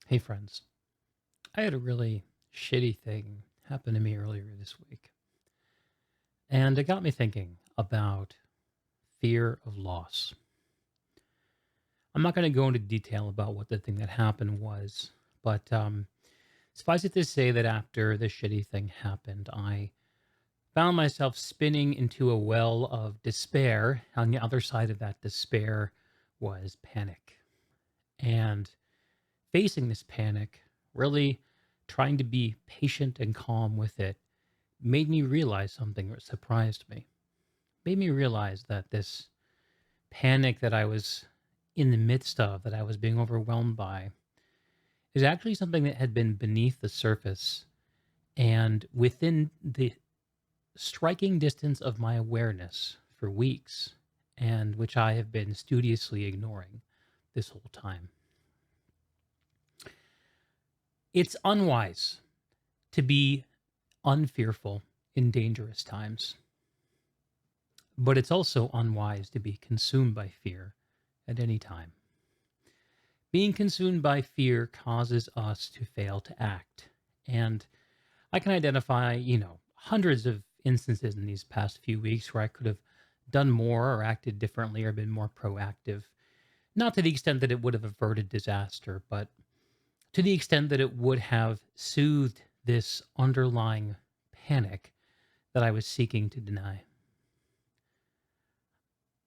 Hey, friends. I had a really shitty thing happen to me earlier this week. And it got me thinking about fear of loss. I'm not going to go into detail about what the thing that happened was, but suffice it to say that after this shitty thing happened, I found myself spinning into a well of despair. On the other side of that despair was panic. And facing this panic, really trying to be patient and calm with it, made me realize something that surprised me. Made me realize that this panic that I was in the midst of, that I was being overwhelmed by, is actually something that had been beneath the surface and within the striking distance of my awareness for weeks, and which I have been studiously ignoring this whole time. It's unwise to be unfearful in dangerous times. But it's also unwise to be consumed by fear at any time. Being consumed by fear causes us to fail to act. And I can identify, hundreds of instances in these past few weeks where I could have done more or acted differently or been more proactive. Not to the extent that it would have averted disaster, but to the extent that it would have soothed this underlying panic that I was seeking to deny.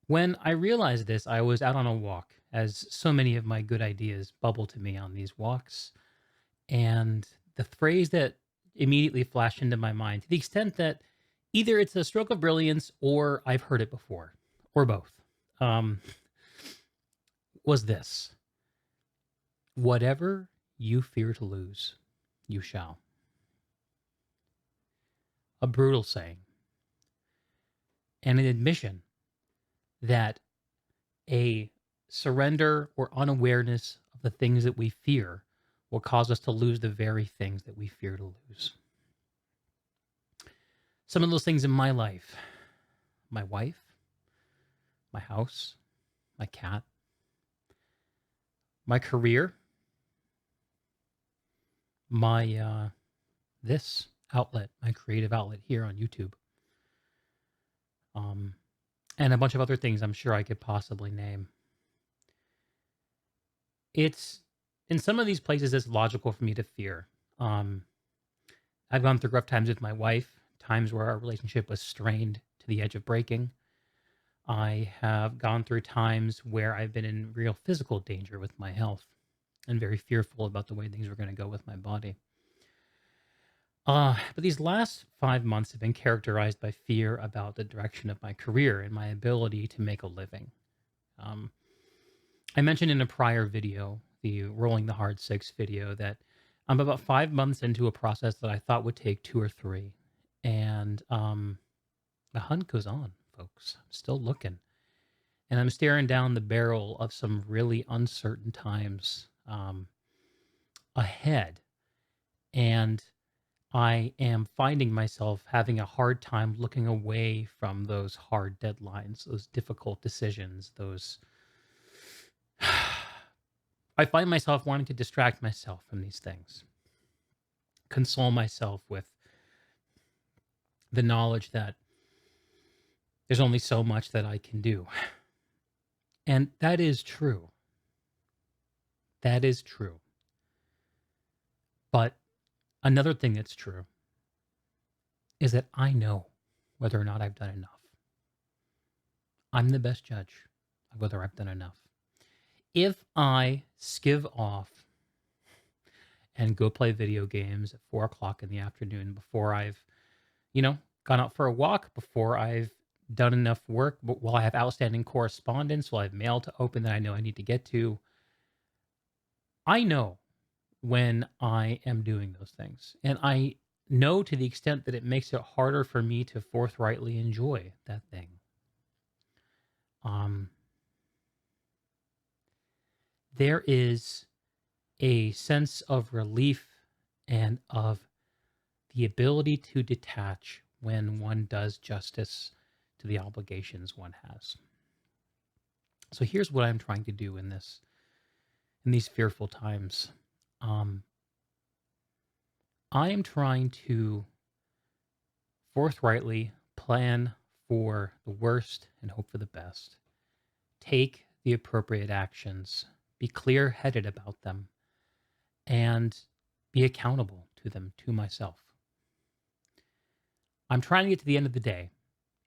When I realized this, I was out on a walk, as so many of my good ideas bubble to me on these walks. And the phrase that immediately flashed into my mind, to the extent that either it's a stroke of brilliance or I've heard it before, or both, um, was this: whatever you fear to lose, you shall. A brutal saying, and an admission that a surrender or unawareness of the things that we fear will cause us to lose the very things that we fear to lose. Some of those things in my life: my wife, my house, my cat, my career, my this outlet, my creative outlet here on YouTube, um, and a bunch of other things I'm sure I could possibly name. It's in some of these places it's logical for me to fear. Um, I've gone through rough times with my wife, times where our relationship was strained to the edge of breaking. I have gone through times where I've been in real physical danger with my health and very fearful about the way things were going to go with my body. But these last 5 months have been characterized by fear about the direction of my career and my ability to make a living. Um, I mentioned in a prior video, the Rolling the Hard Six video, that I'm about 5 months into a process that I thought would take two or three. And the hunt goes on, folks. I'm still looking. And I'm staring down the barrel of some really uncertain times ahead. And I am finding myself having a hard time looking away from those hard deadlines, those difficult decisions, those. I find myself wanting to distract myself from these things, console myself with the knowledge that there's only so much that I can do. And that is true. That is true. But another thing that's true is that I know whether or not I've done enough. I'm the best judge of whether I've done enough. If I skiv off and go play video games at 4 o'clock in the afternoon before I've, gone out for a walk, before I've done enough work, but while I have outstanding correspondence, while I have mail to open that I know I need to get to, I know when I am doing those things. And I know to the extent that it makes it harder for me to forthrightly enjoy that thing. Um, there is a sense of relief and of the ability to detach when one does justice to the obligations one has. So here's what I'm trying to do in these fearful times. Um, I am trying to forthrightly plan for the worst and hope for the best. Take the appropriate actions, be clear headed about them, and be accountable to them, to myself. I'm trying to get to the end of the day,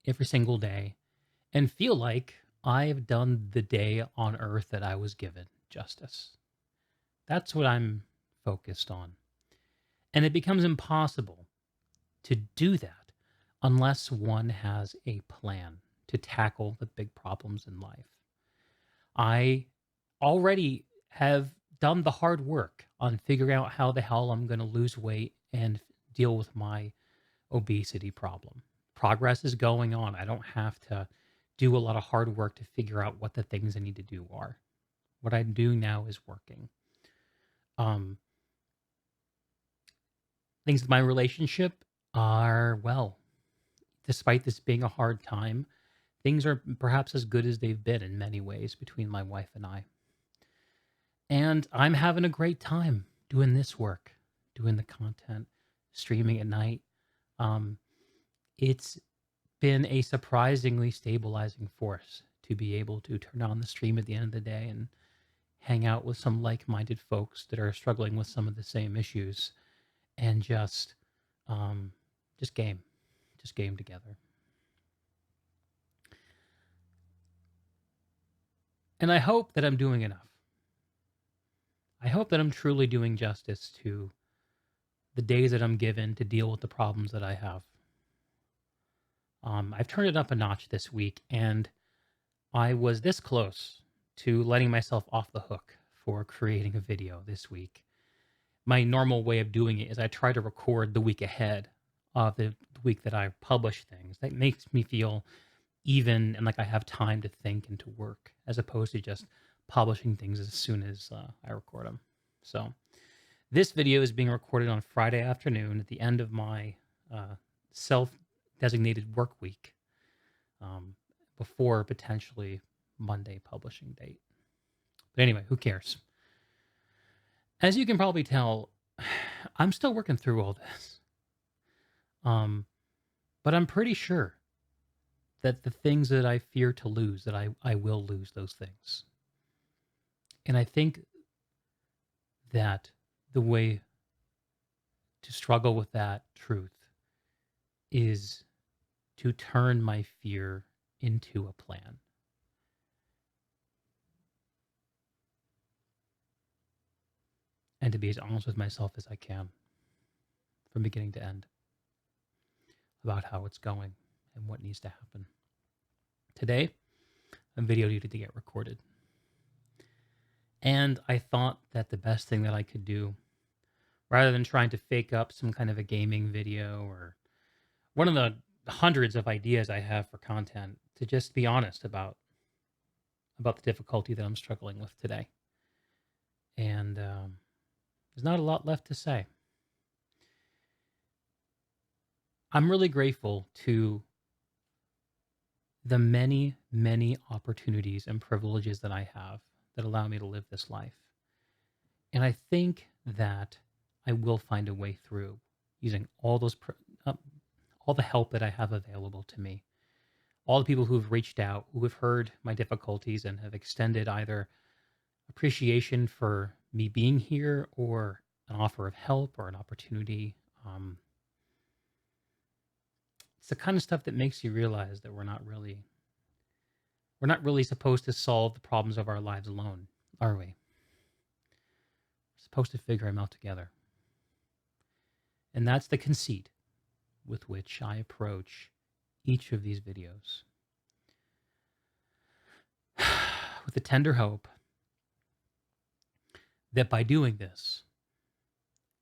every single day, and feel like I've done the day on earth that I was given justice. That's what I'm focused on. And it becomes impossible to do that unless one has a plan to tackle the big problems in life. I already have done the hard work on figuring out how the hell I'm going to lose weight and deal with my obesity problem. Progress is going on. I don't have to do a lot of hard work to figure out what the things I need to do are. What I do now is working. Um, Things with my relationship are, well, despite this being a hard time, things are perhaps as good as they've been in many ways between my wife and I. And I'm having a great time doing this work, doing the content, streaming at night. Um, it's been a surprisingly stabilizing force to be able to turn on the stream at the end of the day and hang out with some like-minded folks that are struggling with some of the same issues and um, just game, just game together. And I hope that I'm doing enough. I hope that I'm truly doing justice to the days that I'm given to deal with the problems that I have. I've turned it up a notch this week, and I was this close to letting myself off the hook for creating a video this week. My normal way of doing it is I try to record the week ahead of the week that I publish things. That makes me feel even and like I have time to think and to work, as opposed to just publishing things as soon as I record them. So this video is being recorded on Friday afternoon at the end of my self-designated work week, um, before potentially Monday publishing date. But anyway, who cares? As you can probably tell, I'm still working through all this. But I'm pretty sure that the things that I fear to lose, that I will lose those things. And I think that the way to struggle with that truth is to turn my fear into a plan. And to be as honest with myself as I can from beginning to end about how it's going and what needs to happen. Today, a video needed to get recorded. And I thought that the best thing that I could do, rather than trying to fake up some kind of a gaming video or one of the hundreds of ideas I have for content, to just be honest about the difficulty that I'm struggling with today. And there's not a lot left to say. I'm really grateful to the many, many opportunities and privileges that I have that allow me to live this life. And I think that I will find a way through using all all the help that I have available to me. All the people who have reached out, who have heard my difficulties and have extended either appreciation for me being here or an offer of help or an opportunity. It's the kind of stuff that makes you realize that we're not really supposed to solve the problems of our lives alone, are we? We're supposed to figure them out together. And that's the conceit with which I approach each of these videos. With the tender hope that by doing this,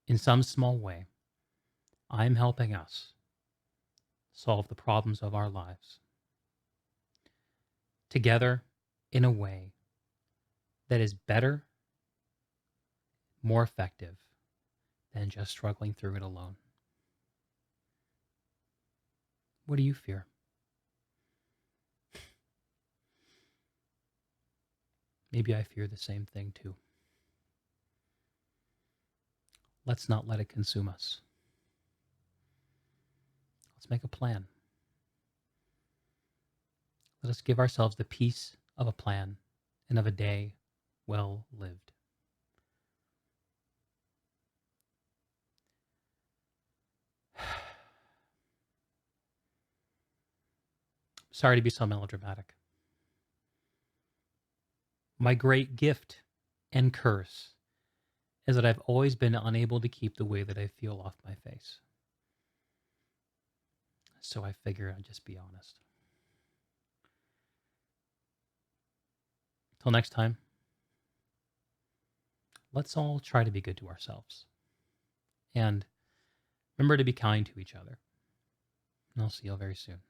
in some small way, I'm helping us solve the problems of our lives together in a way that is better, more effective than just struggling through it alone. What do you fear? Maybe I fear the same thing too. Let's not let it consume us. Let's make a plan. Let us give ourselves the peace of a plan and of a day well lived. Sorry to be so melodramatic. My great gift and curse is that I've always been unable to keep the way that I feel off my face. So I figure I'd just be honest. Till next time, let's all try to be good to ourselves. And remember to be kind to each other. And I'll see you all very soon.